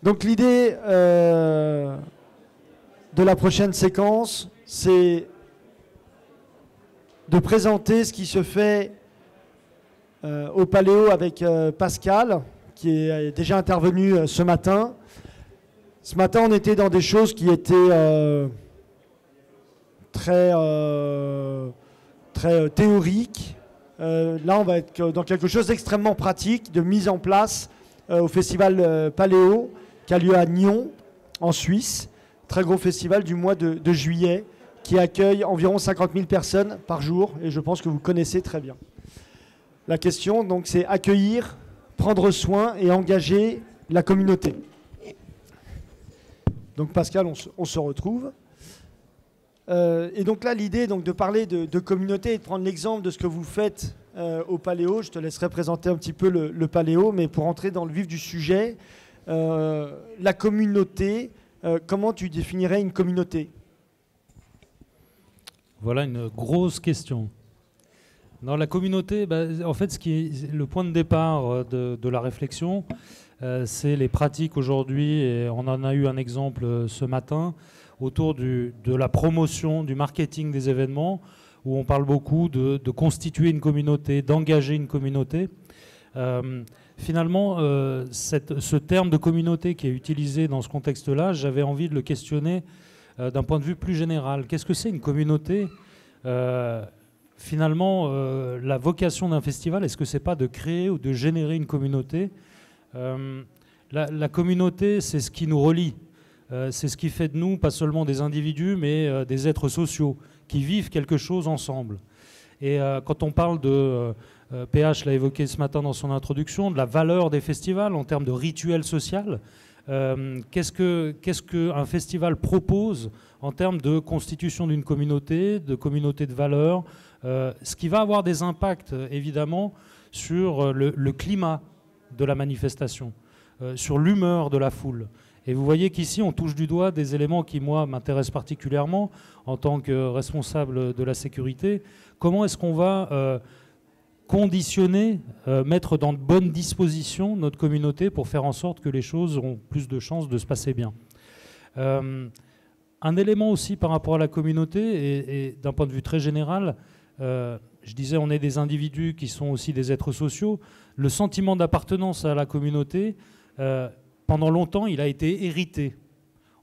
Donc l'idée de la prochaine séquence, c'est de présenter ce qui se fait au Paléo avec Pascal, qui est déjà intervenu ce matin. Ce matin, on était dans des choses qui étaient très théoriques. Là, on va être dans quelque chose d'extrêmement pratique, de mise en place au festival Paléo, qui a lieu à Nyon, en Suisse. Très gros festival du mois de juillet, qui accueille environ 50 000 personnes par jour, et je pense que vous connaissez très bien. La question, donc, c'est accueillir, prendre soin et engager la communauté. Donc, Pascal, on se retrouve. Et donc là, l'idée de parler de communauté et de prendre l'exemple de ce que vous faites au Paléo. Je te laisserai présenter un petit peu le Paléo, mais pour entrer dans le vif du sujet, la communauté, comment tu définirais une communauté ? Voilà une grosse question. Dans la communauté, en fait, ce qui est le point de départ de la réflexion, c'est les pratiques aujourd'hui, et on en a eu un exemple ce matin, autour de la promotion, du marketing des événements, où on parle beaucoup de constituer une communauté, d'engager une communauté. Finalement, ce terme de communauté qui est utilisé dans ce contexte-là, j'avais envie de le questionner d'un point de vue plus général. Qu'est-ce que c'est une communauté ? Finalement, la vocation d'un festival, est-ce que c'est pas de créer ou de générer une communauté ? La communauté, c'est ce qui nous relie. C'est ce qui fait de nous, pas seulement des individus, mais des êtres sociaux qui vivent quelque chose ensemble. Et quand on parle de, PH l'a évoqué ce matin dans son introduction, de la valeur des festivals en termes de rituel social, qu'est-ce qu'un festival propose en termes de constitution d'une communauté de valeurs, ce qui va avoir des impacts évidemment sur le climat de la manifestation, sur l'humeur de la foule. Et vous voyez qu'ici, on touche du doigt des éléments qui, moi, m'intéressent particulièrement en tant que responsable de la sécurité. Comment est-ce qu'on va conditionner, mettre dans de bonnes dispositions notre communauté pour faire en sorte que les choses auront plus de chances de se passer bien. Un élément aussi par rapport à la communauté, et d'un point de vue très général, je disais on est des individus qui sont aussi des êtres sociaux. Le sentiment d'appartenance à la communauté, pendant longtemps, il a été hérité.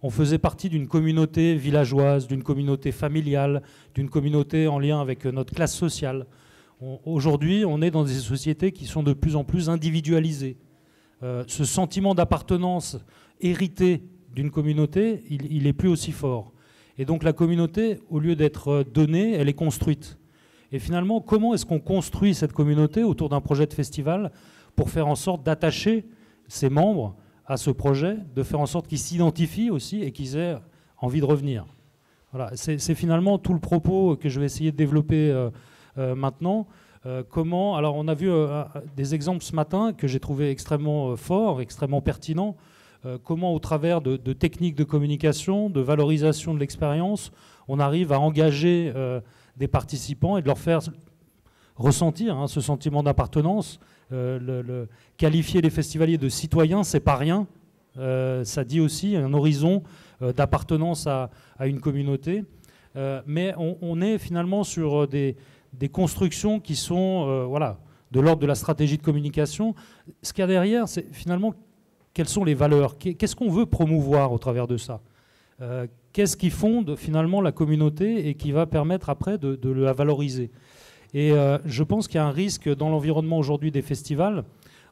On faisait partie d'une communauté villageoise, d'une communauté familiale, d'une communauté en lien avec notre classe sociale. Aujourd'hui, on est dans des sociétés qui sont de plus en plus individualisées. Ce sentiment d'appartenance hérité d'une communauté, il n'est plus aussi fort. Et donc la communauté, au lieu d'être donnée, elle est construite. Et finalement, comment est-ce qu'on construit cette communauté autour d'un projet de festival pour faire en sorte d'attacher ses membres à ce projet, de faire en sorte qu'ils s'identifient aussi et qu'ils aient envie de revenir. Voilà, c'est finalement tout le propos que je vais essayer de développer maintenant. Comment, alors on a vu des exemples ce matin que j'ai trouvé extrêmement forts, extrêmement pertinents. Comment au travers de techniques de communication, de valorisation de l'expérience, on arrive à engager des participants et de leur faire ressentir ce sentiment d'appartenance. Qualifier les festivaliers de citoyens, c'est pas rien. Ça dit aussi un horizon d'appartenance à une communauté. Mais on est finalement sur des constructions qui sont de l'ordre de la stratégie de communication. Ce qu'il y a derrière, c'est finalement quelles sont les valeurs, qu'est-ce qu'on veut promouvoir au travers de ça, qu'est-ce qui fonde finalement la communauté et qui va permettre après de la valoriser. Et je pense qu'il y a un risque dans l'environnement aujourd'hui des festivals.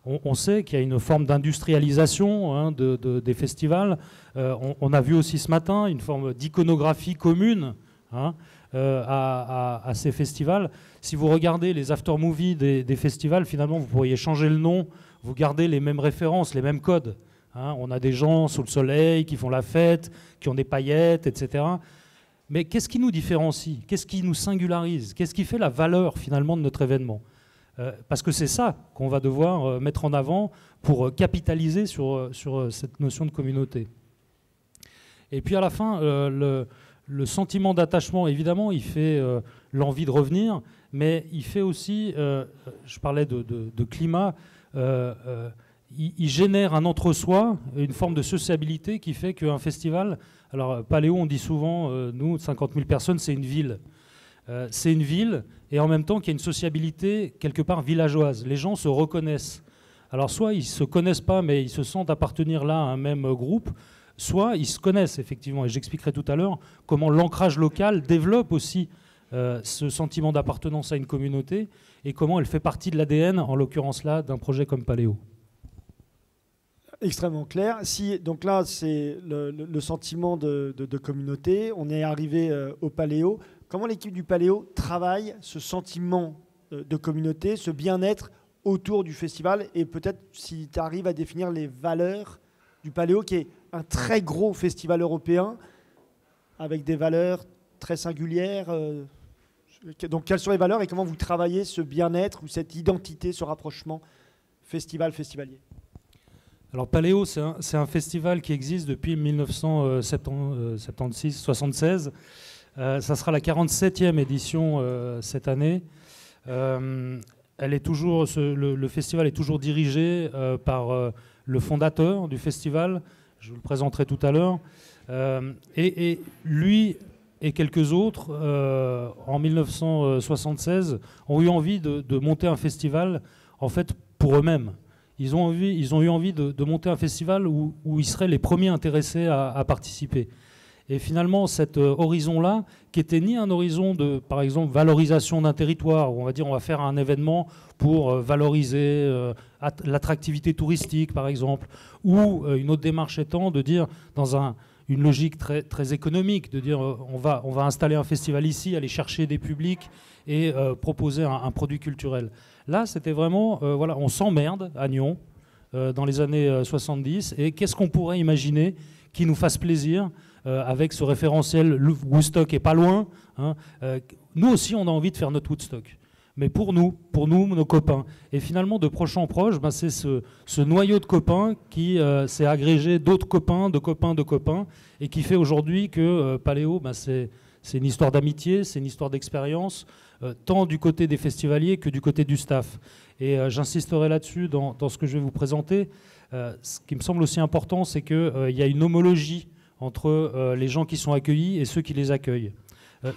On sait qu'il y a une forme d'industrialisation des festivals. On a vu aussi ce matin une forme d'iconographie commune à ces festivals. Si vous regardez les after-movies des festivals, finalement, vous pourriez changer le nom, vous gardez les mêmes références, les mêmes codes. On a des gens sous le soleil qui font la fête, qui ont des paillettes, etc. Mais qu'est-ce qui nous différencie? Qu'est-ce qui nous singularise? Qu'est-ce qui fait la valeur finalement de notre événement? Parce que c'est ça qu'on va devoir mettre en avant pour capitaliser sur cette notion de communauté. Et puis à la fin, le sentiment d'attachement, évidemment, il fait l'envie de revenir, mais il fait aussi, je parlais de climat, il génère un entre-soi, une forme de sociabilité qui fait qu'un festival... Alors, Paléo, on dit souvent, nous, 50 000 personnes, c'est une ville. C'est une ville, et en même temps qu'il y a une sociabilité quelque part villageoise. Les gens se reconnaissent. Alors, soit ils ne se connaissent pas, mais ils se sentent appartenir là à un même groupe, soit ils se connaissent, effectivement. Et j'expliquerai tout à l'heure comment l'ancrage local développe aussi ce sentiment d'appartenance à une communauté, et comment elle fait partie de l'ADN, en l'occurrence là, d'un projet comme Paléo. Extrêmement clair. Donc là, c'est le sentiment de communauté. On est arrivé au Paléo. Comment l'équipe du Paléo travaille ce sentiment de communauté, ce bien-être autour du festival? Et peut-être si tu arrives à définir les valeurs du Paléo, qui est un très gros festival européen, avec des valeurs très singulières. Donc quelles sont les valeurs et comment vous travaillez ce bien-être ou cette identité, ce rapprochement festival-festivalier? Alors Paléo, c'est un festival qui existe depuis 1976-76. Ça sera la 47e édition cette année. Le festival est toujours dirigé par le fondateur du festival. Je vous le présenterai tout à l'heure. Et lui et quelques autres, en 1976, ont eu envie de monter un festival en fait pour eux-mêmes. Ils ont eu envie de monter un festival où ils seraient les premiers intéressés à participer. Et finalement, cet horizon-là, qui était ni un horizon de, par exemple, valorisation d'un territoire, où on va dire on va faire un événement pour valoriser l'attractivité touristique, par exemple, ou une autre démarche étant de dire, dans une logique très, très économique, de dire on va installer un festival ici, aller chercher des publics et proposer un produit culturel. Là, c'était vraiment, voilà, on s'emmerde à Nyon dans les années 70, et qu'est-ce qu'on pourrait imaginer qui nous fasse plaisir avec ce référentiel Woodstock est pas loin. Hein, nous aussi, on a envie de faire notre Woodstock. Mais pour nous, nos copains. Et finalement, de proche en proche, ben, c'est ce noyau de copains qui s'est agrégé d'autres copains, de copains, de copains, et qui fait aujourd'hui que Paléo, ben, c'est une histoire d'amitié, c'est une histoire d'expérience, tant du côté des festivaliers que du côté du staff. Et j'insisterai là-dessus dans ce que je vais vous présenter. Ce qui me semble aussi important, c'est qu'il y a une homologie entre les gens qui sont accueillis et ceux qui les accueillent.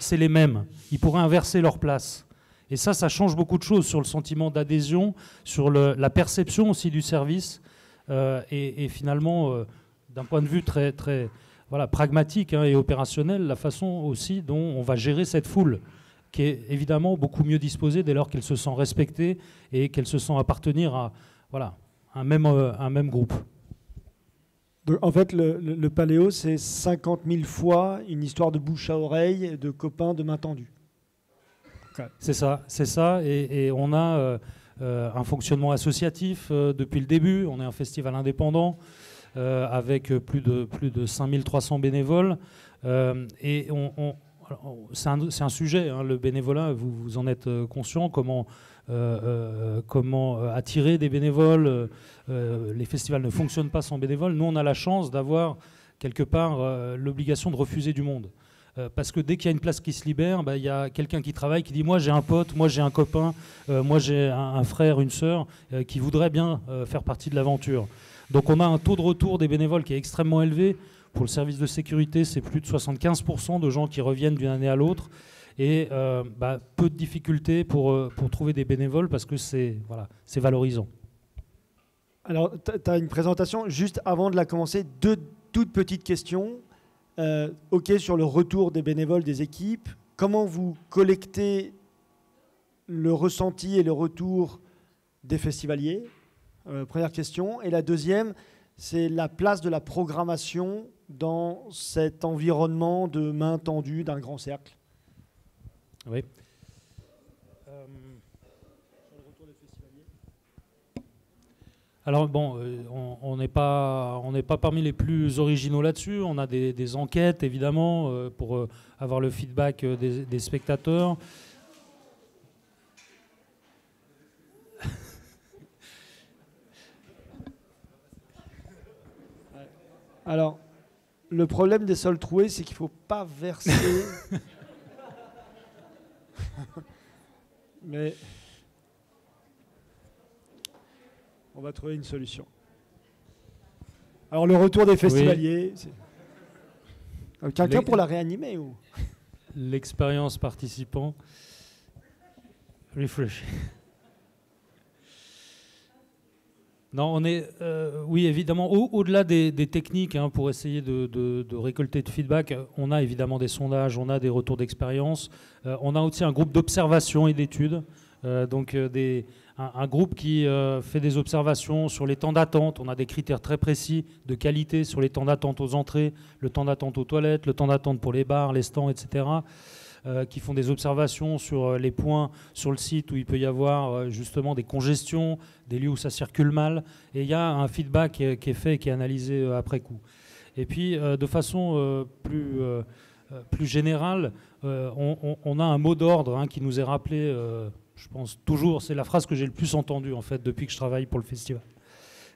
C'est les mêmes. Ils pourraient inverser leur place. Et ça change beaucoup de choses sur le sentiment d'adhésion, sur la perception aussi du service. Et finalement, d'un point de vue très, très pragmatique et opérationnel, la façon aussi dont on va gérer cette foule, qui est évidemment beaucoup mieux disposée dès lors qu'elle se sent respectée et qu'elle se sent appartenir à un même groupe. Donc, en fait, le Paléo, c'est 50 000 fois une histoire de bouche à oreille, de copains, de main tendue. Okay. C'est ça. Et on a un fonctionnement associatif depuis le début. On est un festival indépendant avec plus de 5300 bénévoles. Et c'est un sujet, hein, le bénévolat, vous en êtes conscient, comment attirer des bénévoles. Les festivals ne fonctionnent pas sans bénévoles. Nous, on a la chance d'avoir quelque part l'obligation de refuser du monde. Parce que dès qu'il y a une place qui se libère, il y a quelqu'un qui travaille, qui dit « moi j'ai un pote, moi j'ai un copain, moi j'ai un frère, une sœur qui voudrait bien faire partie de l'aventure ». Donc on a un taux de retour des bénévoles qui est extrêmement élevé. Pour le service de sécurité, c'est plus de 75% de gens qui reviennent d'une année à l'autre. Et peu de difficultés pour trouver des bénévoles parce que c'est valorisant. Alors, tu as une présentation. Juste avant de la commencer, deux toutes petites questions. OK, sur le retour des bénévoles, des équipes. Comment vous collectez le ressenti et le retour des festivaliers? Première question. Et la deuxième, c'est la place de la programmation dans cet environnement de main tendue d'un grand cercle. Oui. Alors bon, on n'est pas parmi les plus originaux là-dessus. On a des enquêtes évidemment pour avoir le feedback des spectateurs. Alors, le problème des sols troués, c'est qu'il ne faut pas verser. Mais on va trouver une solution. Alors le retour des festivaliers. Oui. Quelqu'un pour la réanimer ou... L'expérience participant. Refresh. Non, on est, oui, évidemment, au-delà des techniques pour essayer de récolter de feedback, on a évidemment des sondages, on a des retours d'expérience, on a aussi un groupe d'observation et d'études, donc un groupe qui fait des observations sur les temps d'attente. On a des critères très précis de qualité sur les temps d'attente aux entrées, le temps d'attente aux toilettes, le temps d'attente pour les bars, les stands, etc., qui font des observations sur les points sur le site où il peut y avoir justement des congestions, des lieux où ça circule mal. Et il y a un feedback qui est fait et qui est analysé après coup. Et puis, de façon plus générale, on a un mot d'ordre qui nous est rappelé, je pense toujours, c'est la phrase que j'ai le plus entendue en fait depuis que je travaille pour le festival.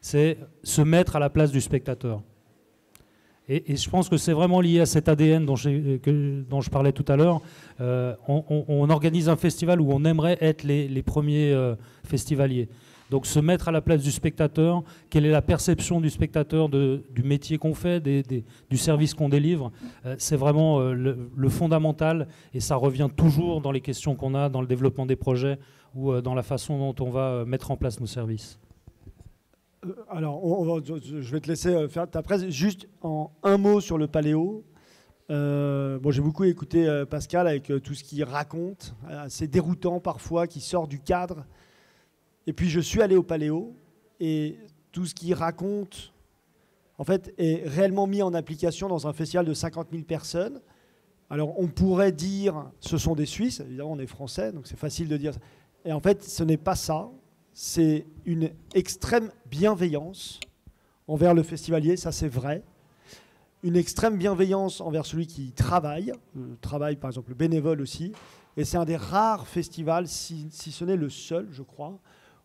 C'est se mettre à la place du spectateur. Et je pense que c'est vraiment lié à cet ADN dont je parlais tout à l'heure. On organise un festival où on aimerait être les premiers festivaliers. Donc se mettre à la place du spectateur, quelle est la perception du spectateur du métier qu'on fait, du service qu'on délivre, c'est vraiment le fondamental, et ça revient toujours dans les questions qu'on a dans le développement des projets ou dans la façon dont on va mettre en place nos services. Alors, je vais te laisser faire ta presse. Juste en un mot sur le paléo. Bon, j'ai beaucoup écouté Pascal avec tout ce qu'il raconte, assez déroutant parfois, qui sort du cadre. Et puis, je suis allé au paléo et tout ce qu'il raconte, en fait, est réellement mis en application dans un festival de 50 000 personnes. Alors, on pourrait dire ce sont des Suisses. Évidemment, on est français, donc c'est facile de dire ça. Et en fait, ce n'est pas ça. C'est une extrême bienveillance envers le festivalier, ça c'est vrai. Une extrême bienveillance envers celui qui travaille par exemple le bénévole aussi. Et c'est un des rares festivals, si ce n'est le seul, je crois,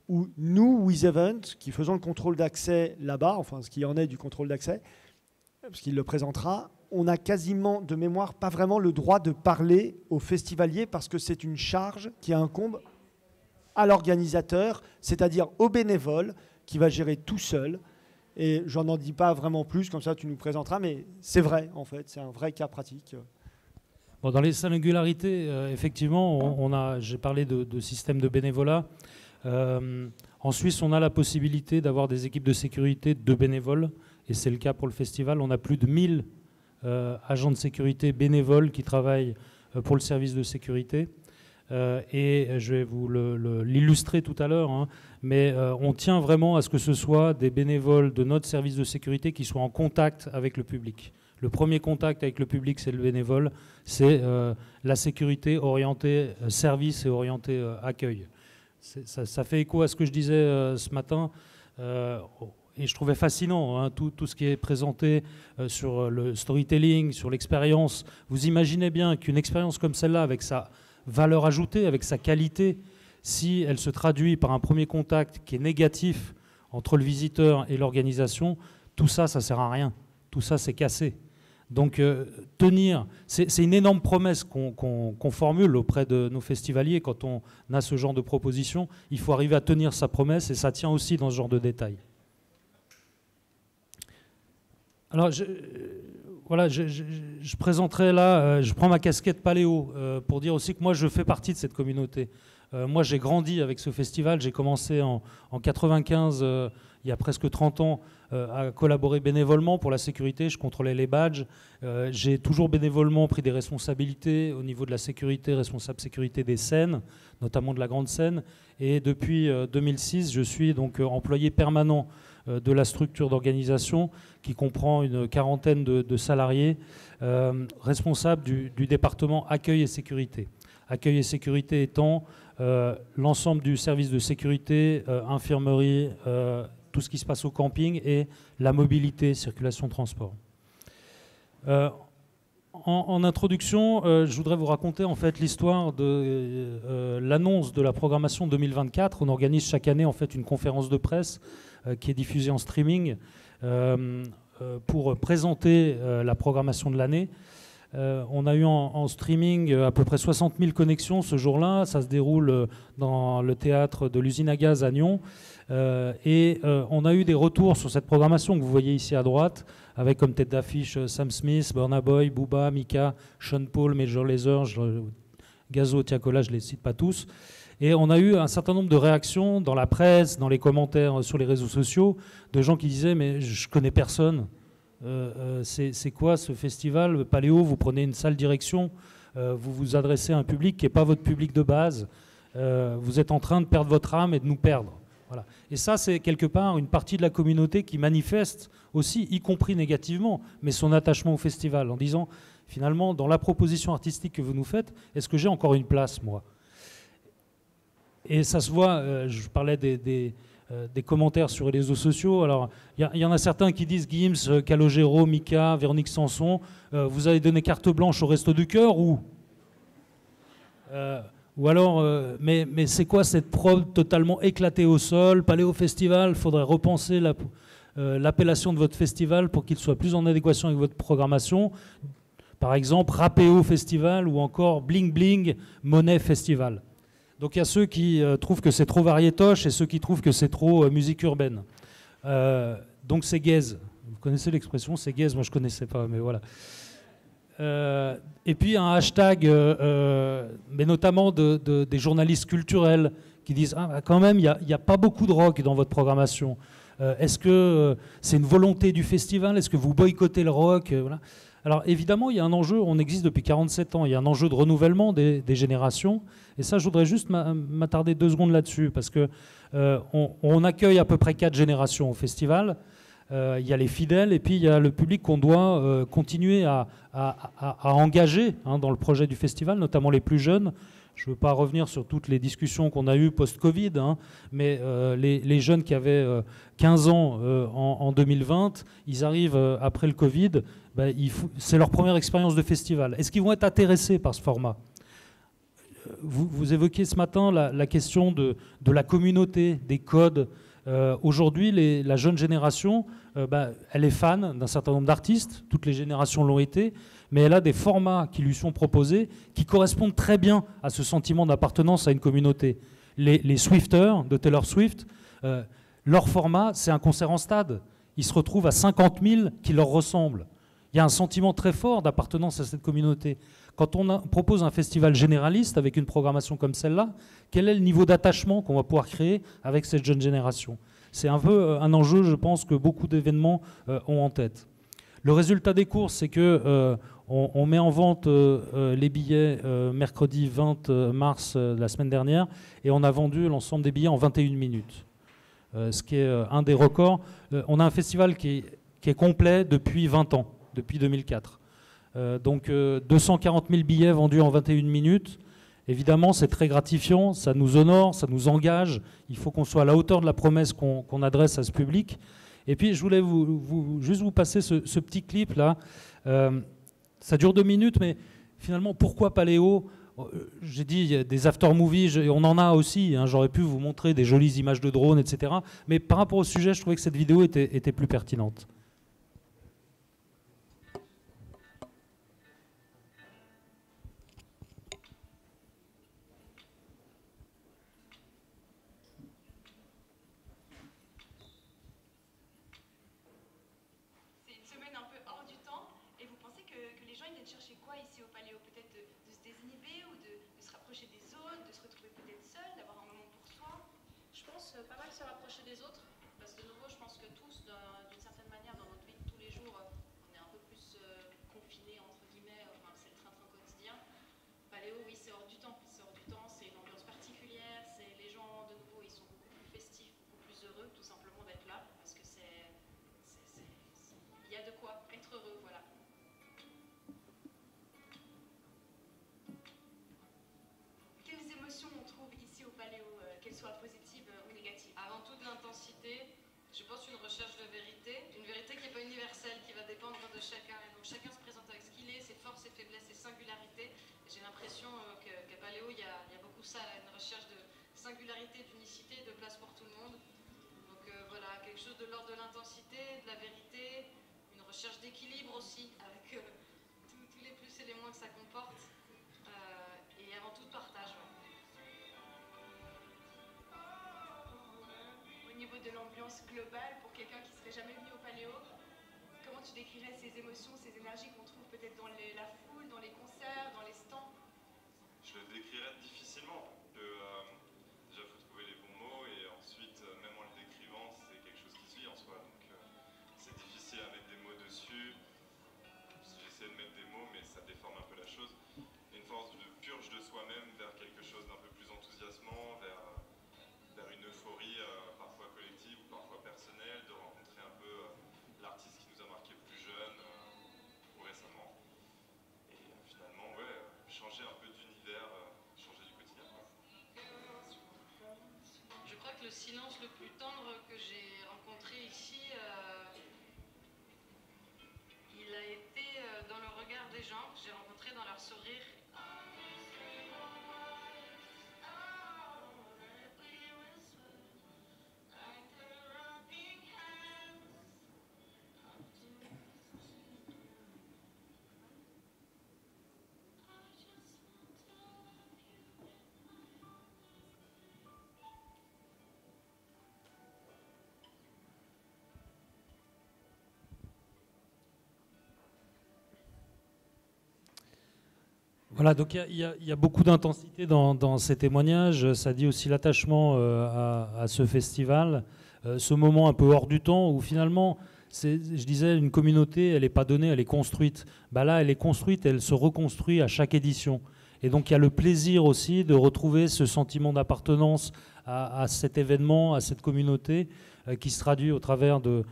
où nous, WizEvent, qui faisons le contrôle d'accès là-bas, enfin ce qui en est du contrôle d'accès, parce qu'il le présentera, on a quasiment de mémoire pas vraiment le droit de parler aux festivaliers parce que c'est une charge qui incombe à l'organisateur, c'est-à-dire au bénévole, qui va gérer tout seul. Et j'en dis pas vraiment plus, comme ça tu nous présenteras, mais c'est vrai en fait, c'est un vrai cas pratique. Bon, dans les singularités, effectivement, j'ai parlé de système de bénévolat. En Suisse, on a la possibilité d'avoir des équipes de sécurité de bénévoles, et c'est le cas pour le festival. On a plus de 1000 agents de sécurité bénévoles qui travaillent pour le service de sécurité. Et je vais vous l'illustrer tout à l'heure, mais on tient vraiment à ce que ce soit des bénévoles de notre service de sécurité qui soient en contact avec le public. Le premier contact avec le public, c'est le bénévole, c'est la sécurité orientée service et orientée accueil. Ça fait écho à ce que je disais ce matin, et je trouvais fascinant tout ce qui est présenté sur le storytelling, sur l'expérience. Vous imaginez bien qu'une expérience comme celle-là, avec sa valeur ajoutée, avec sa qualité, si elle se traduit par un premier contact qui est négatif entre le visiteur et l'organisation, tout ça, ça ne sert à rien. Tout ça, c'est cassé. Donc, tenir, c'est une énorme promesse qu'on formule auprès de nos festivaliers quand on a ce genre de proposition. Il faut arriver à tenir sa promesse, et ça tient aussi dans ce genre de détails. Alors, je présenterai là, je prends ma casquette paléo pour dire aussi que moi je fais partie de cette communauté. Moi j'ai grandi avec ce festival, j'ai commencé en 95, il y a presque 30 ans, à collaborer bénévolement pour la sécurité, je contrôlais les badges. J'ai toujours bénévolement pris des responsabilités au niveau de la sécurité, responsable sécurité des scènes, notamment de la grande scène. Et depuis 2006, je suis donc employé permanent de la structure d'organisation qui comprend une quarantaine de salariés, responsables du département accueil et sécurité. Accueil et sécurité étant l'ensemble du service de sécurité, infirmerie, tout ce qui se passe au camping et la mobilité, circulation, transport. En introduction, je voudrais vous raconter en fait l'histoire de l'annonce de la programmation 2024. On organise chaque année en fait une conférence de presse qui est diffusée en streaming pour présenter la programmation de l'année. On a eu en streaming à peu près 60 000 connexions ce jour-là. Ça se déroule dans le théâtre de l'usine à gaz à Nyon. On a eu des retours sur cette programmation que vous voyez ici à droite, avec comme tête d'affiche Sam Smith, Burna Boy, Booba, Mika, Sean Paul, Major Lazer, Gazo, Tiakola, je ne les cite pas tous. Et on a eu un certain nombre de réactions dans la presse, dans les commentaires sur les réseaux sociaux, de gens qui disaient « mais je ne connais personne ». C'est quoi ce festival Paléo? Vous prenez une sale direction, vous vous adressez à un public qui n'est pas votre public de base, vous êtes en train de perdre votre âme et de nous perdre. Voilà. Et ça, c'est quelque part une partie de la communauté qui manifeste aussi, y compris négativement, mais son attachement au festival, en disant finalement, dans la proposition artistique que vous nous faites, est-ce que j'ai encore une place, moi? Et ça se voit, je parlais des commentaires sur les réseaux sociaux. Alors, il y en a certains qui disent Gims, Calogero, Mika, Véronique Sanson, vous avez donné carte blanche au Resto du Cœur ou alors, mais c'est quoi cette prod totalement éclatée au sol? Paléo Festival, il faudrait repenser l'appellation de votre festival pour qu'il soit plus en adéquation avec votre programmation. Par exemple, Rapéo Festival ou encore Bling Bling Monnaie Festival. Donc il y a ceux qui trouvent que c'est trop variétoche et ceux qui trouvent que c'est trop musique urbaine. Donc c'est gaze. Vous connaissez l'expression, c'est gaze, moi je ne connaissais pas, mais voilà. Et puis un hashtag, mais notamment des journalistes culturels qui disent ah, quand même, il n'y a pas beaucoup de rock dans votre programmation. Est-ce que c'est une volonté du festival? Est-ce que vous boycottez le rock? Voilà. Alors évidemment, il y a un enjeu, on existe depuis 47 ans, il y a un enjeu de renouvellement des générations. Et ça, je voudrais juste m'attarder 2 secondes là-dessus, parce qu'on accueille à peu près 4 générations au festival. Il y a les fidèles et puis il y a le public qu'on doit continuer à engager dans le projet du festival, notamment les plus jeunes. Je ne veux pas revenir sur toutes les discussions qu'on a eues post-Covid, mais les jeunes qui avaient 15 ans en 2020, ils arrivent après le Covid, c'est leur première expérience de festival. Est-ce qu'ils vont être intéressés par ce format ? Vous évoquiez ce matin la question de la communauté, des codes. Aujourd'hui, la jeune génération, elle est fan d'un certain nombre d'artistes, toutes les générations l'ont été, mais elle a des formats qui lui sont proposés qui correspondent très bien à ce sentiment d'appartenance à une communauté. Les Swifters de Taylor Swift, leur format, c'est un concert en stade. Ils se retrouvent à 50 000 qui leur ressemblent. Il y a un sentiment très fort d'appartenance à cette communauté. Quand on propose un festival généraliste avec une programmation comme celle-là, quel est le niveau d'attachement qu'on va pouvoir créer avec cette jeune génération? C'est un peu un enjeu, je pense, que beaucoup d'événements ont en tête. Le résultat des courses, c'est qu'on met en vente les billets mercredi 20 mars la semaine dernière, et on a vendu l'ensemble des billets en 21 minutes, ce qui est un des records. On a un festival qui est complet depuis 20 ans, depuis 2004. Donc 240 000 billets vendus en 21 minutes. Évidemment, c'est très gratifiant, ça nous honore, ça nous engage. Il faut qu'on soit à la hauteur de la promesse qu'on adresse à ce public. Et puis, je voulais juste vous passer ce petit clip-là. Ça dure 2 minutes, mais finalement, pourquoi Paléo? J'ai dit, il y a des after-movies, on en a aussi. J'aurais pu vous montrer des jolies images de drones, etc. Mais par rapport au sujet, je trouvais que cette vidéo était plus pertinente. Je pense une recherche de vérité, une vérité qui n'est pas universelle, qui va dépendre de chacun. Et donc chacun se présente avec ce qu'il est, ses forces, ses faiblesses, ses singularités. Et j'ai l'impression qu'à Paléo, il y a beaucoup ça, là, une recherche de singularité, d'unicité, de place pour tout le monde. Donc voilà, quelque chose de l'ordre de l'intensité, de la vérité, une recherche d'équilibre aussi, avec tous les plus et éléments que ça comporte, et avant tout de partage. Au niveau de l'ambiance globale, pour quelqu'un qui serait jamais venu au Paléo, comment tu décrirais ces émotions, ces énergies qu'on trouve peut-être dans la foule, dans les concerts, dans les stands? Je le décrirais difficilement. Déjà, il faut trouver les bons mots et ensuite, même en le décrivant, c'est quelque chose qui se vit en soi. Donc, c'est difficile à mettre des mots dessus. J'essaie de mettre des mots, mais ça déforme un peu la chose. Une force de purge de soi-même vers quelque chose d'un peu plus enthousiasmant, vers une euphorie parfois collective ou parfois personnelle, de rencontrer un peu l'artiste qui nous a marqué plus jeune ou récemment. Et finalement, ouais, changer un peu d'univers, changer du quotidien. Je crois que le silence le plus tendre que j'ai rencontré ici, il a été dans le regard des gens, que j'ai rencontré dans leur sourire. Voilà, donc il y a beaucoup d'intensité dans ces témoignages. Ça dit aussi l'attachement à ce festival, ce moment un peu hors du temps où finalement, je disais, une communauté, elle n'est pas donnée, elle est construite. Bah là, elle est construite, elle se reconstruit à chaque édition. Et donc il y a le plaisir aussi de retrouver ce sentiment d'appartenance à cet événement, à cette communauté, qui se traduit au travers de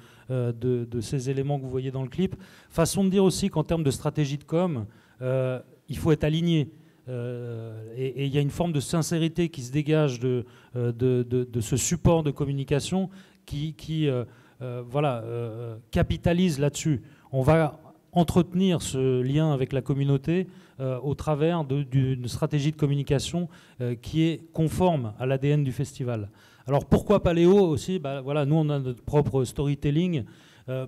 ces éléments que vous voyez dans le clip. Façon de dire aussi qu'en termes de stratégie de com', il faut être aligné. Et il y a une forme de sincérité qui se dégage de ce support de communication qui capitalise là-dessus. On va entretenir ce lien avec la communauté au travers d'une stratégie de communication qui est conforme à l'ADN du festival. Alors pourquoi Paléo aussi? Voilà, nous on a notre propre storytelling.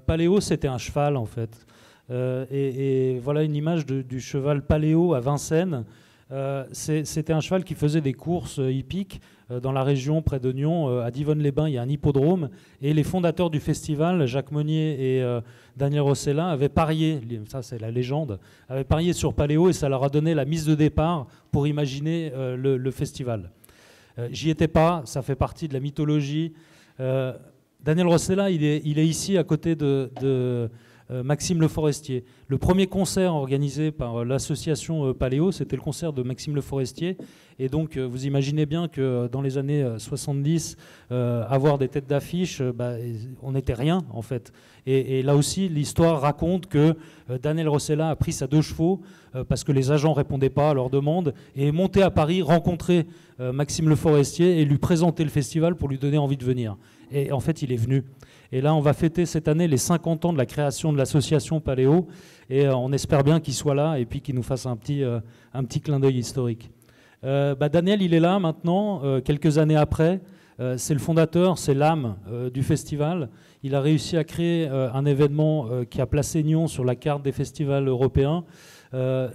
Paléo, c'était un cheval en fait. Et voilà une image du cheval Paléo à Vincennes. C'était un cheval qui faisait des courses hippiques dans la région près de Nyon. À Divonne-les-Bains, il y a un hippodrome. Et les fondateurs du festival, Jacques Meunier et Daniel Rossella, avaient parié, ça c'est la légende, avaient parié sur Paléo et ça leur a donné la mise de départ pour imaginer le festival. J'y étais pas, ça fait partie de la mythologie. Daniel Rossella, il est ici à côté de Maxime Le Forestier. Le premier concert organisé par l'association Paléo, c'était le concert de Maxime Le Forestier. Et donc, vous imaginez bien que dans les années 70, avoir des têtes d'affiche, on n'était rien, en fait. Et là aussi, l'histoire raconte que Daniel Rossella a pris sa 2 chevaux parce que les agents ne répondaient pas à leurs demandes et est monté à Paris rencontrer Maxime Le Forestier et lui présenter le festival pour lui donner envie de venir. Et en fait, il est venu. Et là, on va fêter cette année les 50 ans de la création de l'association Paléo. Et on espère bien qu'il soit là et puis qu'il nous fasse un petit clin d'œil historique. Daniel, il est là maintenant, quelques années après. C'est le fondateur, c'est l'âme du festival. Il a réussi à créer un événement qui a placé Nyon sur la carte des festivals européens.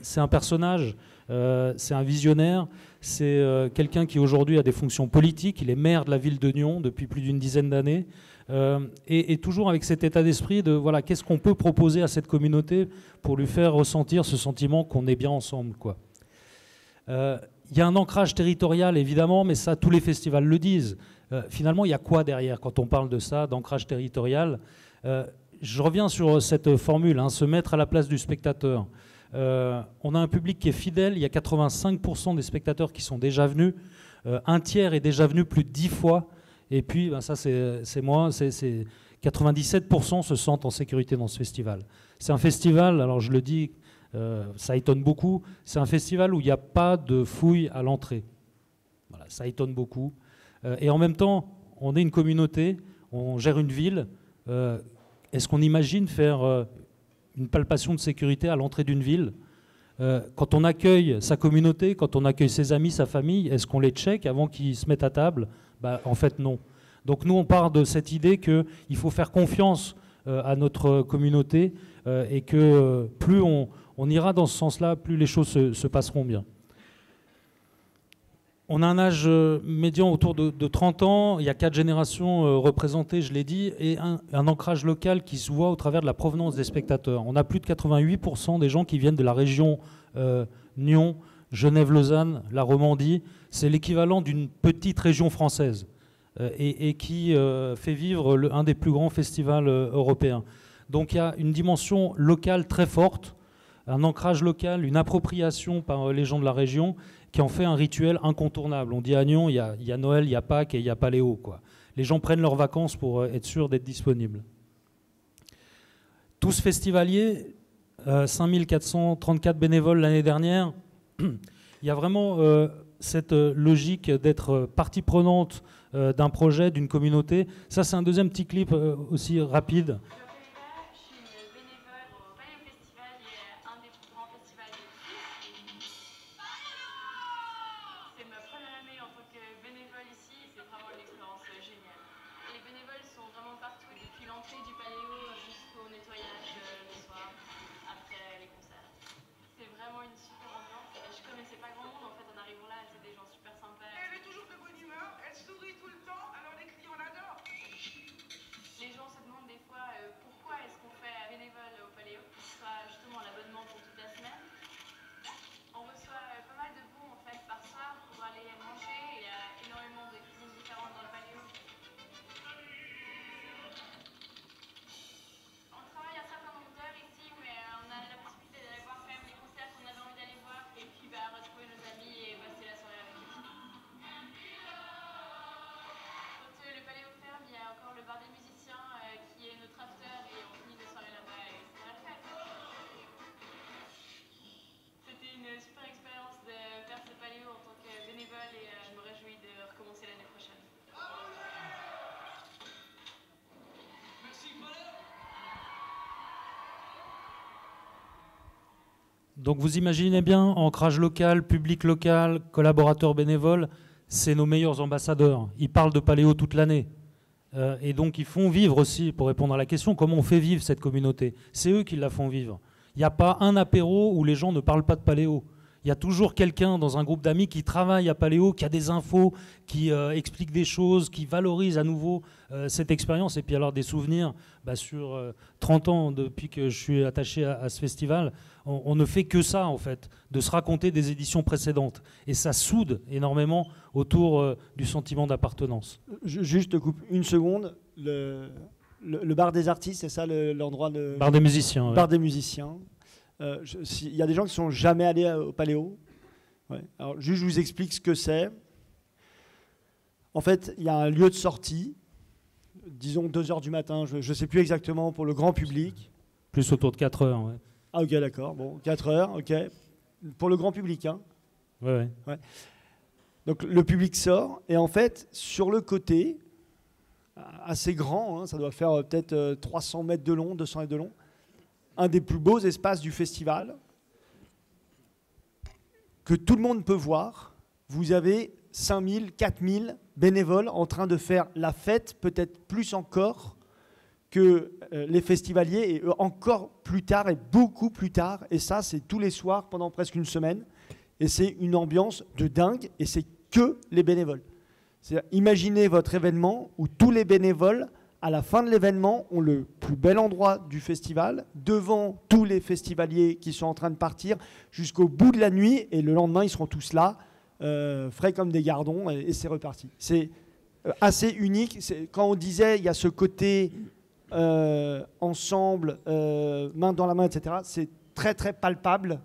C'est un personnage, c'est un visionnaire. C'est quelqu'un qui aujourd'hui a des fonctions politiques. Il est maire de la ville de Nyon depuis plus d'une dizaine d'années. Et toujours avec cet état d'esprit de voilà, qu'est-ce qu'on peut proposer à cette communauté pour lui faire ressentir ce sentiment qu'on est bien ensemble, quoi. Il y a un ancrage territorial évidemment, mais ça tous les festivals le disent. Finalement, il y a quoi derrière quand on parle de ça, d'ancrage territorial? Je reviens sur cette formule, se mettre à la place du spectateur. On a un public qui est fidèle, il y a 85% des spectateurs qui sont déjà venus, un tiers est déjà venu plus de 10 fois. Et puis, ça c'est moi, 97% se sentent en sécurité dans ce festival. C'est un festival, alors je le dis, ça étonne beaucoup, c'est un festival où il n'y a pas de fouille à l'entrée. Voilà, ça étonne beaucoup. Et en même temps, on est une communauté, on gère une ville. Est-ce qu'on imagine faire une palpation de sécurité à l'entrée d'une ville? Quand on accueille sa communauté, quand on accueille ses amis, sa famille, est-ce qu'on les check avant qu'ils se mettent à table? En fait, non. Donc nous, on part de cette idée qu'il faut faire confiance à notre communauté et que plus on on ira dans ce sens-là, plus les choses se passeront bien. On a un âge médian autour de 30 ans, il y a 4 générations représentées, je l'ai dit, et un ancrage local qui se voit au travers de la provenance des spectateurs. On a plus de 88% des gens qui viennent de la région Nyon, Genève-Lausanne, la Romandie. C'est l'équivalent d'une petite région française et qui fait vivre un des plus grands festivals européens. Donc il y a une dimension locale très forte, un ancrage local, une appropriation par les gens de la région qui en fait un rituel incontournable. On dit à Nyon, il y a Noël, il y a Pâques et il y a Paléo, quoi. Les gens prennent leurs vacances pour être sûrs d'être disponibles. Tous festivaliers, 5434 bénévoles l'année dernière. Il y a vraiment cette logique d'être partie prenante d'un projet, d'une communauté. Ça, c'est un deuxième petit clip aussi rapide. Donc vous imaginez bien, ancrage local, public local, collaborateurs bénévoles, c'est nos meilleurs ambassadeurs. Ils parlent de Paléo toute l'année. Et donc ils font vivre aussi, pour répondre à la question, comment on fait vivre cette communauté. C'est eux qui la font vivre. Il n'y a pas un apéro où les gens ne parlent pas de Paléo. Il y a toujours quelqu'un dans un groupe d'amis qui travaille à Paléo, qui a des infos, qui explique des choses, qui valorise à nouveau cette expérience. Et puis alors des souvenirs, sur 30 ans depuis que je suis attaché à ce festival, on ne fait que ça en fait, de se raconter des éditions précédentes. Et ça soude énormément autour du sentiment d'appartenance. Juste coupe une seconde. Le bar des artistes, c'est ça l'endroit de... Bar des musiciens. Ouais. Bar des musiciens. Il y a des gens qui ne sont jamais allés au Paléo. Ouais. Alors, juste, je vous explique ce que c'est. En fait, il y a un lieu de sortie, disons 2h du matin, je ne sais plus exactement, pour le grand public. Plus autour de 4h. Ouais. Ah, ok, d'accord. Bon, 4h, ok. Pour le grand public, hein. Ouais. Donc, le public sort, et en fait, sur le côté, assez grand, hein, ça doit faire peut-être 300 mètres de long, 200 mètres de long, un des plus beaux espaces du festival, que tout le monde peut voir. Vous avez 5000, 4000 bénévoles en train de faire la fête, peut-être plus encore que les festivaliers, et encore plus tard, et beaucoup plus tard. Et ça, c'est tous les soirs, pendant presque une semaine. Et c'est une ambiance de dingue, et c'est que les bénévoles. Imaginez votre événement où tous les bénévoles, à la fin de l'événement, ont le plus bel endroit du festival, devant tous les festivaliers qui sont en train de partir, jusqu'au bout de la nuit, et le lendemain, ils seront tous là, frais comme des gardons, et c'est reparti. C'est assez unique. Quand on disait, il y a ce côté ensemble, main dans la main, etc., c'est très, très palpable,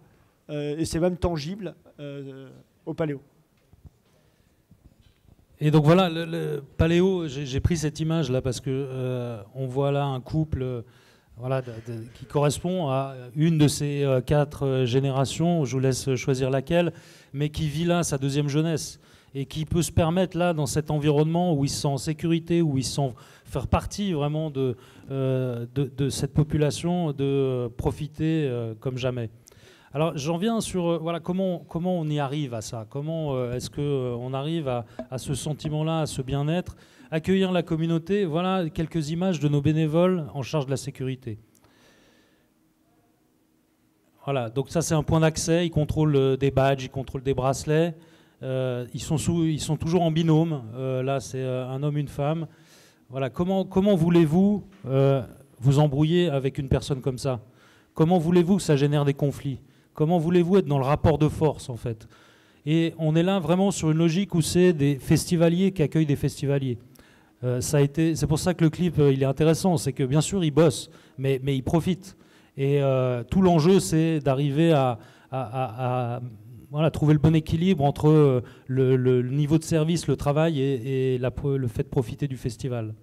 et c'est même tangible au Paléo. Et donc voilà, le Paléo, j'ai pris cette image là parce que on voit là un couple qui correspond à une de ces 4 générations, je vous laisse choisir laquelle, mais qui vit là sa deuxième jeunesse et qui peut se permettre là, dans cet environnement où il se sent en sécurité, où il se sent faire partie vraiment de cette population, de profiter comme jamais. Alors j'en viens sur comment on y arrive à ça, comment est-ce qu'on arrive à ce sentiment-là, à ce bien-être, accueillir la communauté. Voilà quelques images de nos bénévoles en charge de la sécurité. Voilà, donc ça c'est un point d'accès, ils contrôlent des badges, ils contrôlent des bracelets, ils sont toujours en binôme, là c'est un homme, une femme. Voilà, comment voulez-vous vous embrouiller avec une personne comme ça? Comment voulez-vous que ça génère des conflits? Comment voulez-vous être dans le rapport de force en fait? Et on est là vraiment sur une logique où c'est des festivaliers qui accueillent des festivaliers. C'est pour ça que le clip il est intéressant, c'est que bien sûr ils bossent, mais ils profitent. Et tout l'enjeu, c'est d'arriver à voilà, trouver le bon équilibre entre le niveau de service, le travail et le fait de profiter du festival.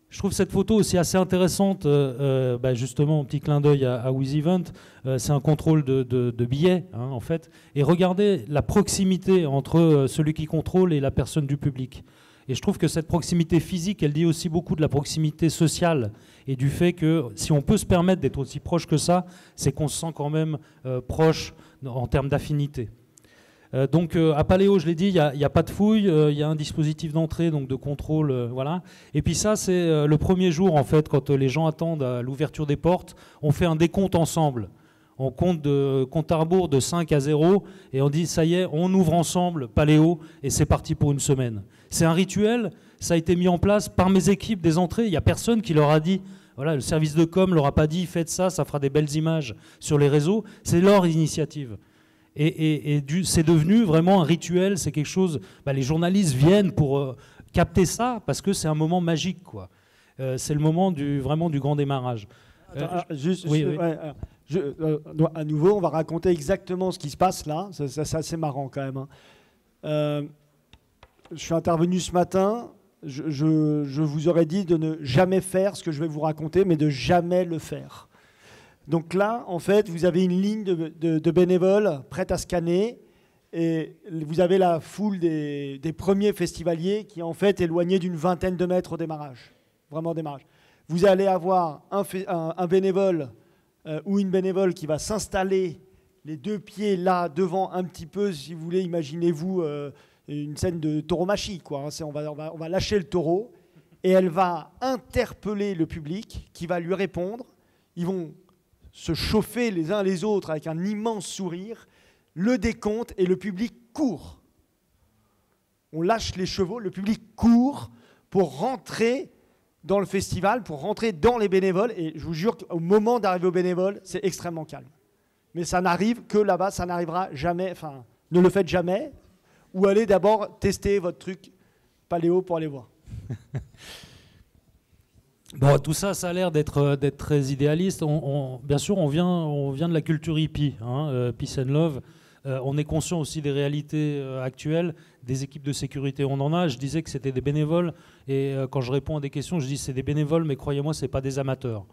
Je trouve cette photo aussi assez intéressante, justement, petit clin d'œil à With Event, c'est un contrôle de billets, hein, en fait. Et regardez la proximité entre celui qui contrôle et la personne du public. Et je trouve que cette proximité physique, elle dit aussi beaucoup de la proximité sociale et du fait que si on peut se permettre d'être aussi proche que ça, c'est qu'on se sent quand même proche en termes d'affinité. Donc à Paléo, je l'ai dit, il n'y a pas de fouille, il y a un dispositif d'entrée, donc de contrôle, voilà. Et puis ça, c'est le premier jour, en fait, quand les gens attendent à l'ouverture des portes, on fait un décompte ensemble. On compte à rebours de 5 à 0 et on dit ça y est, on ouvre ensemble Paléo et c'est parti pour une semaine. C'est un rituel, ça a été mis en place par mes équipes des entrées. Il n'y a personne qui leur a dit, voilà, le service de com leur a pas dit faites ça, ça fera des belles images sur les réseaux. C'est leur initiative. Et c'est devenu vraiment un rituel, c'est quelque chose. Les journalistes viennent pour capter ça parce que c'est un moment magique, quoi. C'est le moment vraiment du grand démarrage. À nouveau, on va raconter exactement ce qui se passe là. C'est assez marrant quand même. Hein. Je suis intervenu ce matin. Je vous aurais dit de ne jamais faire ce que je vais vous raconter, mais de jamais le faire. Donc là, en fait, vous avez une ligne de bénévoles prête à scanner. Et vous avez la foule des premiers festivaliers qui est en fait éloignée d'une vingtaine de mètres au démarrage. Vraiment au démarrage. Vous allez avoir un bénévole ou une bénévole qui va s'installer les deux pieds là devant un petit peu, si vous voulez, imaginez-vous une scène de tauromachie, quoi. Hein. On va lâcher le taureau et elle va interpeller le public qui va lui répondre. Ils vont se chauffer les uns les autres avec un immense sourire, le décompte et le public court. On lâche les chevaux, le public court pour rentrer dans le festival, pour rentrer dans les bénévoles. Et je vous jure qu'au moment d'arriver aux bénévoles, c'est extrêmement calme. Mais ça n'arrive que là-bas, ça n'arrivera jamais. Enfin, ne le faites jamais. Ou allez d'abord tester votre truc Paléo pour aller voir. Bon, tout ça, ça a l'air d'être très idéaliste. Bien sûr, on vient de la culture hippie, hein, Peace and Love. On est conscient aussi des réalités actuelles, des équipes de sécurité. On en a. Je disais que c'était des bénévoles. Et quand je réponds à des questions, je dis c'est des bénévoles, mais croyez-moi, ce n'est pas des amateurs.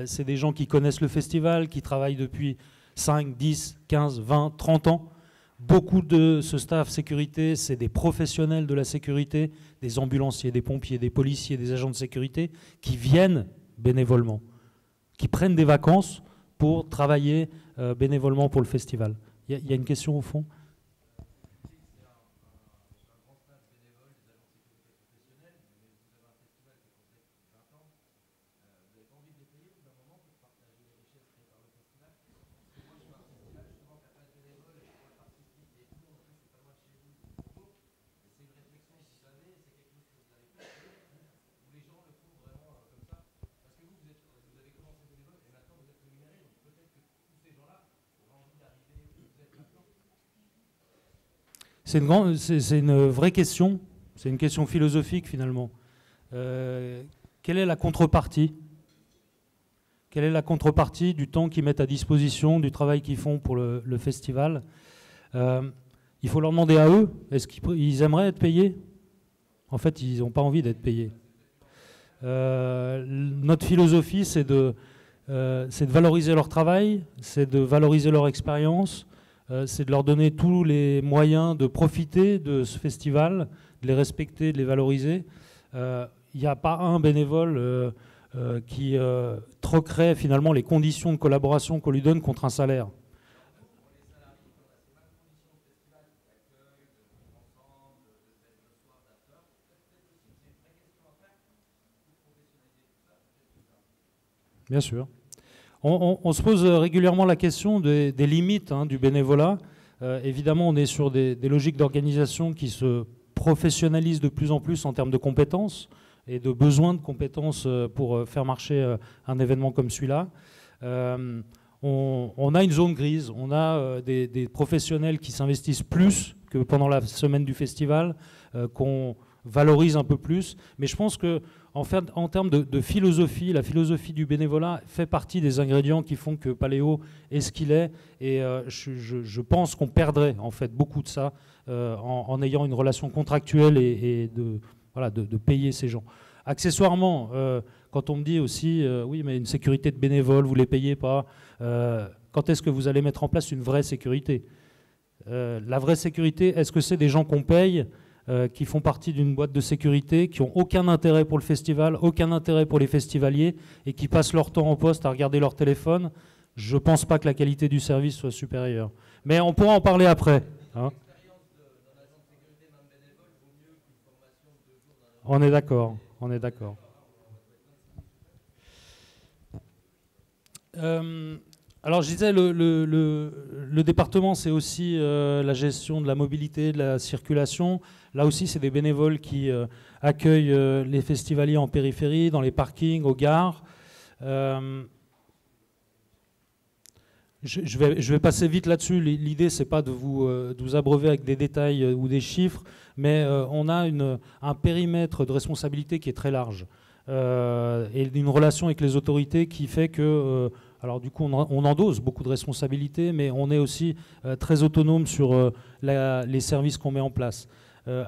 C'est des gens qui connaissent le festival, qui travaillent depuis 5, 10, 15, 20, 30 ans. Beaucoup de ce staff sécurité, c'est des professionnels de la sécurité, des ambulanciers, des pompiers, des policiers, des agents de sécurité qui viennent bénévolement, qui prennent des vacances pour travailler bénévolement pour le festival. Il y a une question au fond ? C'est une vraie question, c'est une question philosophique finalement. Quelle est la contrepartie ? Quelle est la contrepartie du temps qu'ils mettent à disposition, du travail qu'ils font pour le festival ? Il faut leur demander à eux, est-ce qu'ils aimeraient être payés ? En fait, ils n'ont pas envie d'être payés. Notre philosophie, c'est de valoriser leur travail, c'est de valoriser leur expérience, c'est de leur donner tous les moyens de profiter de ce festival, de les respecter, de les valoriser. Il n'y a pas un bénévole qui troquerait finalement les conditions de collaboration qu'on lui donne contre un salaire. Bien sûr. On se pose régulièrement la question des limites du bénévolat. Évidemment, on est sur des logiques d'organisation qui se professionnalisent de plus en plus en termes de compétences et de besoin de compétences pour faire marcher un événement comme celui-là. On a une zone grise, on a des professionnels qui s'investissent plus que pendant la semaine du festival, qu'on valorise un peu plus. Mais je pense que en termes de philosophie, la philosophie du bénévolat fait partie des ingrédients qui font que Paléo est ce qu'il est. Et je pense qu'on perdrait en fait beaucoup de ça en ayant une relation contractuelle et de payer ces gens. Accessoirement, quand on me dit aussi, oui, mais une sécurité de bénévoles, vous ne les payez pas, quand est-ce que vous allez mettre en place une vraie sécurité ? La vraie sécurité, est-ce que c'est des gens qu'on paye, qui font partie d'une boîte de sécurité, qui n'ont aucun intérêt pour le festival, aucun intérêt pour les festivaliers, et qui passent leur temps en poste à regarder leur téléphone? Je ne pense pas que la qualité du service soit supérieure. Mais on pourra en parler après. Hein. On est d'accord, on est d'accord. Alors je disais, le département, c'est aussi la gestion de la mobilité, de la circulation. Là aussi, c'est des bénévoles qui accueillent les festivaliers en périphérie, dans les parkings, aux gares. Je vais passer vite là-dessus. L'idée, c'est pas de vous abreuver avec des détails ou des chiffres, mais on a un périmètre de responsabilité qui est très large. Et une relation avec les autorités qui fait que... alors du coup, on endosse beaucoup de responsabilités, mais on est aussi très autonome sur les services qu'on met en place.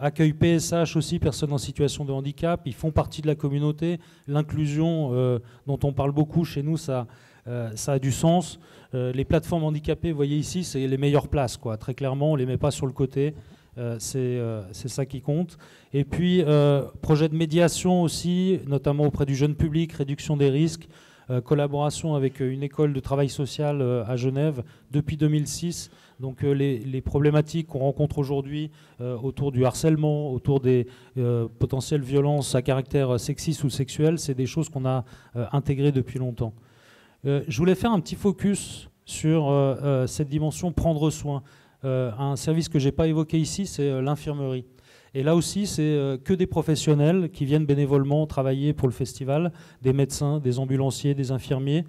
Accueil PSH aussi, personnes en situation de handicap, ils font partie de la communauté. L'inclusion dont on parle beaucoup chez nous, ça a du sens. Les plateformes handicapées, vous voyez ici, c'est les meilleures places, quoi. Très clairement, on ne les met pas sur le côté. C'est ça qui compte. Et puis, projet de médiation aussi, notamment auprès du jeune public, réduction des risques, collaboration avec une école de travail social à Genève depuis 2006. Donc les problématiques qu'on rencontre aujourd'hui autour du harcèlement, autour des potentielles violences à caractère sexiste ou sexuel, c'est des choses qu'on a intégrées depuis longtemps. Je voulais faire un petit focus sur cette dimension prendre soin. Un service que je n'ai pas évoqué ici, c'est l'infirmerie. Et là aussi, c'est que des professionnels qui viennent bénévolement travailler pour le festival, des médecins, des ambulanciers, des infirmiers.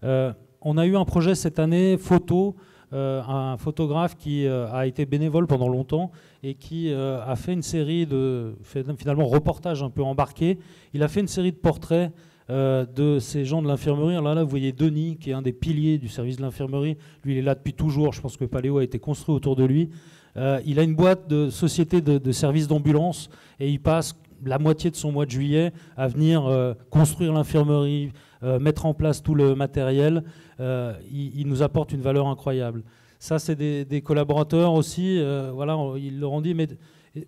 On a eu un projet cette année, photo, un photographe qui a été bénévole pendant longtemps et qui a fait une série de, finalement, reportages un peu embarqués. Il a fait une série de portraits de ces gens de l'infirmerie. Alors là, vous voyez Denis, qui est un des piliers du service de l'infirmerie. Lui, il est là depuis toujours. Je pense que Paléo a été construit autour de lui. Il a une boîte de société de services d'ambulance et il passe la moitié de son mois de juillet à venir construire l'infirmerie, mettre en place tout le matériel. Il nous apporte une valeur incroyable. Ça, c'est des collaborateurs aussi. Voilà, ils leur ont dit, mais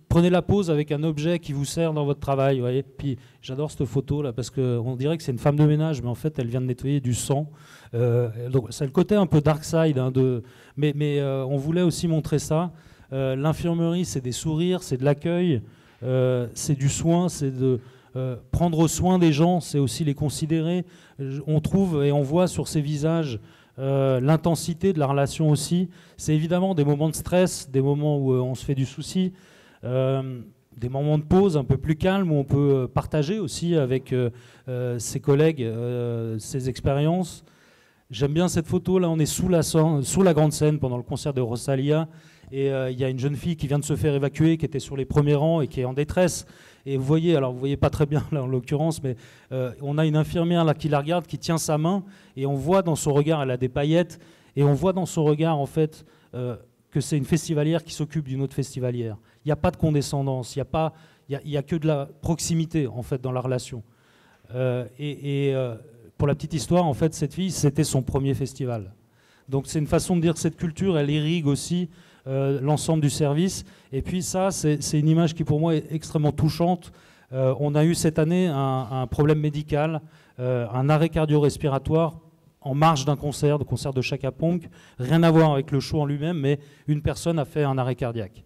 prenez la pause avec un objet qui vous sert dans votre travail. Vous voyez. Puis j'adore cette photo là parce qu'on dirait que c'est une femme de ménage, mais en fait, elle vient de nettoyer du sang. Donc, c'est le côté un peu dark side. Mais on voulait aussi montrer ça. L'infirmerie, c'est des sourires, c'est de l'accueil, c'est du soin, c'est de prendre soin des gens, c'est aussi les considérer. On trouve et on voit sur ces visages l'intensité de la relation aussi. C'est évidemment des moments de stress, des moments où on se fait du souci, des moments de pause un peu plus calmes où on peut partager aussi avec ses collègues ses expériences. J'aime bien cette photo, là on est sous la grande scène pendant le concert de Rosalia. Et il y a une jeune fille qui vient de se faire évacuer, qui était sur les premiers rangs et qui est en détresse. Et vous voyez, alors vous voyez pas très bien là en l'occurrence, mais on a une infirmière là qui la regarde, qui tient sa main, et on voit dans son regard, elle a des paillettes, et on voit dans son regard en fait que c'est une festivalière qui s'occupe d'une autre festivalière. Il n'y a pas de condescendance, il y a que de la proximité en fait dans la relation. Pour la petite histoire, en fait, cette fille, c'était son premier festival. Donc c'est une façon de dire que cette culture, elle irrigue aussi l'ensemble du service. Et puis ça, c'est une image qui pour moi est extrêmement touchante. On a eu cette année un problème médical, un arrêt cardio-respiratoire en marge d'un concert, le concert de Chaka Ponk. Rien à voir avec le show en lui-même, mais une personne a fait un arrêt cardiaque.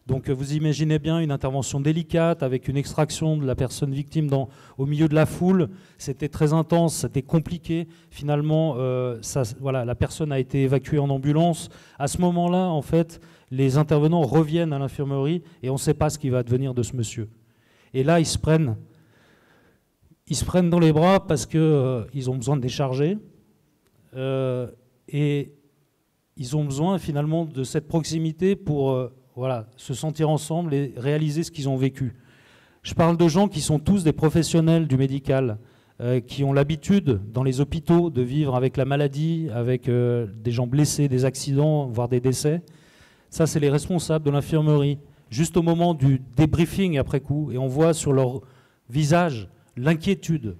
Donc vous imaginez bien une intervention délicate avec une extraction de la personne victime au milieu de la foule. C'était très intense, c'était compliqué. Finalement, voilà, la personne a été évacuée en ambulance. À ce moment-là, en fait, les intervenants reviennent à l'infirmerie et on ne sait pas ce qui va advenir de ce monsieur. Et là, ils se prennent dans les bras parce qu'ils ont besoin de décharger. Et ils ont besoin finalement de cette proximité pour voilà, se sentir ensemble et réaliser ce qu'ils ont vécu. Je parle de gens qui sont tous des professionnels du médical, qui ont l'habitude dans les hôpitaux de vivre avec la maladie, avec des gens blessés, des accidents, voire des décès. Ça, c'est les responsables de l'infirmerie. Juste au moment du débriefing après coup, et on voit sur leur visage l'inquiétude.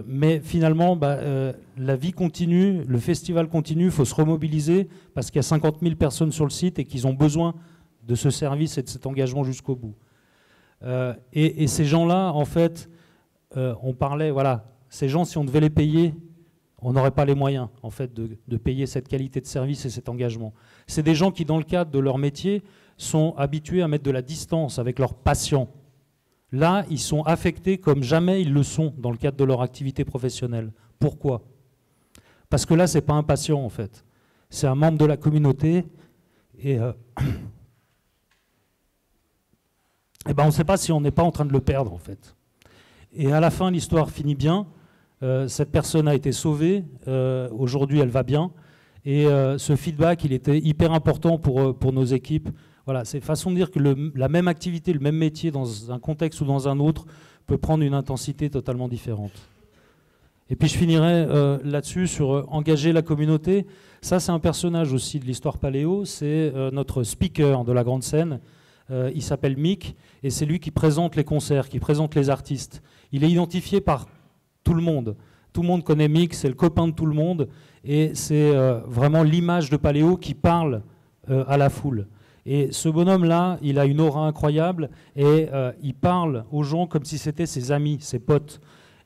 Mais finalement, la vie continue, le festival continue, il faut se remobiliser parce qu'il y a 50 000 personnes sur le site et qu'ils ont besoin de ce service et de cet engagement jusqu'au bout. Et ces gens-là, en fait, on parlait, voilà, ces gens, si on devait les payer, on n'aurait pas les moyens, en fait, de payer cette qualité de service et cet engagement. C'est des gens qui, dans le cadre de leur métier, sont habitués à mettre de la distance avec leurs patients. Là, ils sont affectés comme jamais ils le sont dans le cadre de leur activité professionnelle. Pourquoi? Parce que là, ce n'est pas un patient, en fait. C'est un membre de la communauté. Et on ne sait pas si on n'est pas en train de le perdre, en fait. Et à la fin, l'histoire finit bien. Cette personne a été sauvée. Aujourd'hui, elle va bien. Et ce feedback, il était hyper important pour nos équipes. Voilà, c'est façon de dire que la même activité, le même métier, dans un contexte ou dans un autre, peut prendre une intensité totalement différente. Et puis je finirai là-dessus sur engager la communauté. Ça, c'est un personnage aussi de l'histoire paléo. C'est notre speaker de la grande scène. Il s'appelle Mick et c'est lui qui présente les concerts, qui présente les artistes. Il est identifié par tout le monde. Tout le monde connaît Mick, c'est le copain de tout le monde. Et c'est vraiment l'image de paléo qui parle à la foule. Et ce bonhomme-là, il a une aura incroyable et il parle aux gens comme si c'était ses amis, ses potes.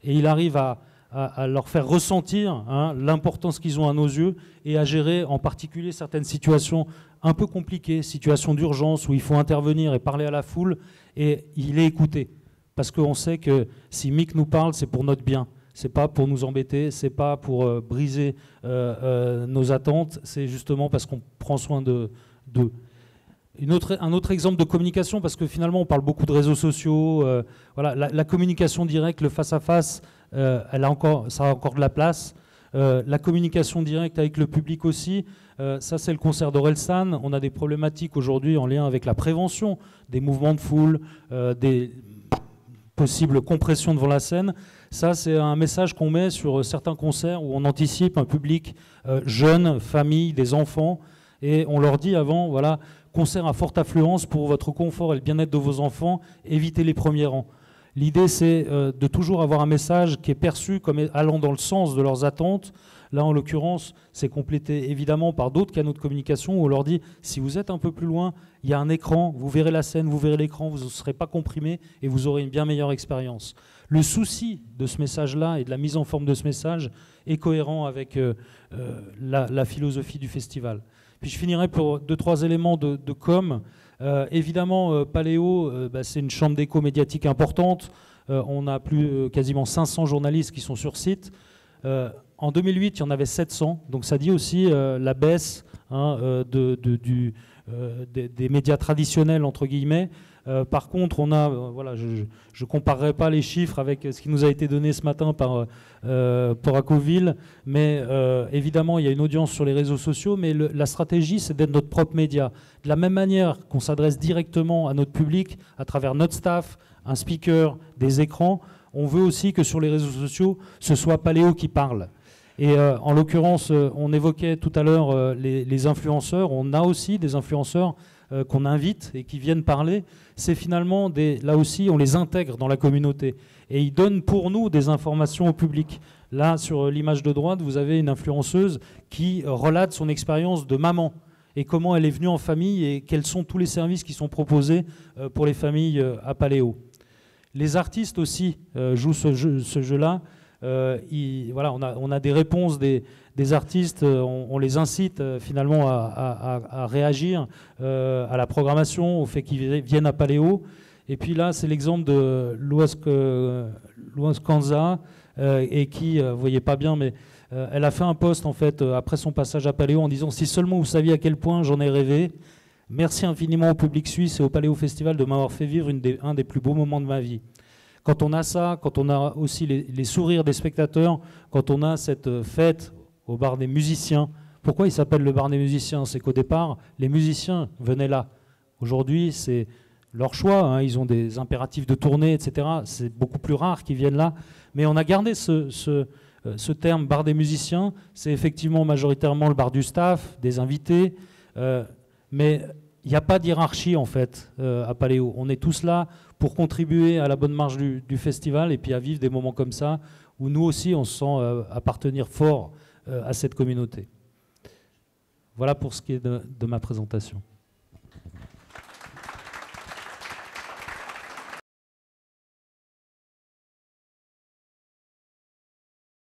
Et il arrive à leur faire ressentir l'importance qu'ils ont à nos yeux et à gérer en particulier certaines situations un peu compliquées, situations d'urgence où il faut intervenir et parler à la foule. Et il est écouté. Parce qu'on sait que si Mick nous parle, c'est pour notre bien. C'est pas pour nous embêter, c'est pas pour briser nos attentes, c'est justement parce qu'on prend soin d'eux. Un autre exemple de communication, parce que finalement on parle beaucoup de réseaux sociaux, voilà, la communication directe, le face-à-face, ça a encore de la place. La communication directe avec le public aussi, ça c'est le concert d'Orelsan. On a des problématiques aujourd'hui en lien avec la prévention des mouvements de foule, des possibles compressions devant la scène. Ça c'est un message qu'on met sur certains concerts où on anticipe un public jeune, famille, des enfants, et on leur dit avant, voilà, concert à forte affluence pour votre confort et le bien-être de vos enfants, évitez les premiers rangs. L'idée, c'est de toujours avoir un message qui est perçu comme allant dans le sens de leurs attentes. Là, en l'occurrence, c'est complété évidemment par d'autres canaux de communication où on leur dit, si vous êtes un peu plus loin, il y a un écran, vous verrez la scène, vous verrez l'écran, vous ne serez pas comprimé et vous aurez une bien meilleure expérience. Le souci de ce message-là et de la mise en forme de ce message est cohérent avec la philosophie du festival. Puis je finirai pour 2-3 éléments de com. Évidemment, Paléo, c'est une chambre d'écho médiatique importante. On a quasiment 500 journalistes qui sont sur site. En 2008, il y en avait 700. Donc ça dit aussi la baisse des médias traditionnels, entre guillemets. Par contre, on a, voilà, je ne comparerai pas les chiffres avec ce qui nous a été donné ce matin par Poracoville, mais évidemment, il y a une audience sur les réseaux sociaux, mais la stratégie, c'est d'être notre propre média. De la même manière qu'on s'adresse directement à notre public, à travers notre staff, un speaker, des écrans, on veut aussi que sur les réseaux sociaux, ce soit Paléo qui parle. Et en l'occurrence, on évoquait tout à l'heure les influenceurs. On a aussi des influenceurs qu'on invite et qui viennent parler. C'est finalement, là aussi, on les intègre dans la communauté. Et ils donnent pour nous des informations au public. Là, sur l'image de droite, vous avez une influenceuse qui relate son expérience de maman et comment elle est venue en famille et quels sont tous les services qui sont proposés pour les familles à Paléo. Les artistes aussi jouent ce jeu-là. Voilà, on a des réponses des artistes, on les incite finalement à réagir à la programmation, au fait qu'ils viennent à Paléo. Et puis là, c'est l'exemple de Luascanza, et qui, vous voyez pas bien, mais elle a fait un post en fait après son passage à Paléo en disant « Si seulement vous saviez à quel point j'en ai rêvé, merci infiniment au public suisse et au Paléo Festival de m'avoir fait vivre un des plus beaux moments de ma vie. » Quand on a ça, quand on a aussi les sourires des spectateurs, quand on a cette fête au bar des musiciens, pourquoi il s'appelle le bar des musiciens? C'est qu'au départ, les musiciens venaient là. Aujourd'hui, c'est leur choix, hein, ils ont des impératifs de tournée, etc. C'est beaucoup plus rare qu'ils viennent là. Mais on a gardé ce terme bar des musiciens. C'est effectivement majoritairement le bar du staff, des invités. Mais il n'y a pas d'hiérarchie en fait à Paléo. On est tous là pour contribuer à la bonne marche du festival et puis à vivre des moments comme ça où nous aussi on se sent appartenir fort à cette communauté. Voilà pour ce qui est de ma présentation.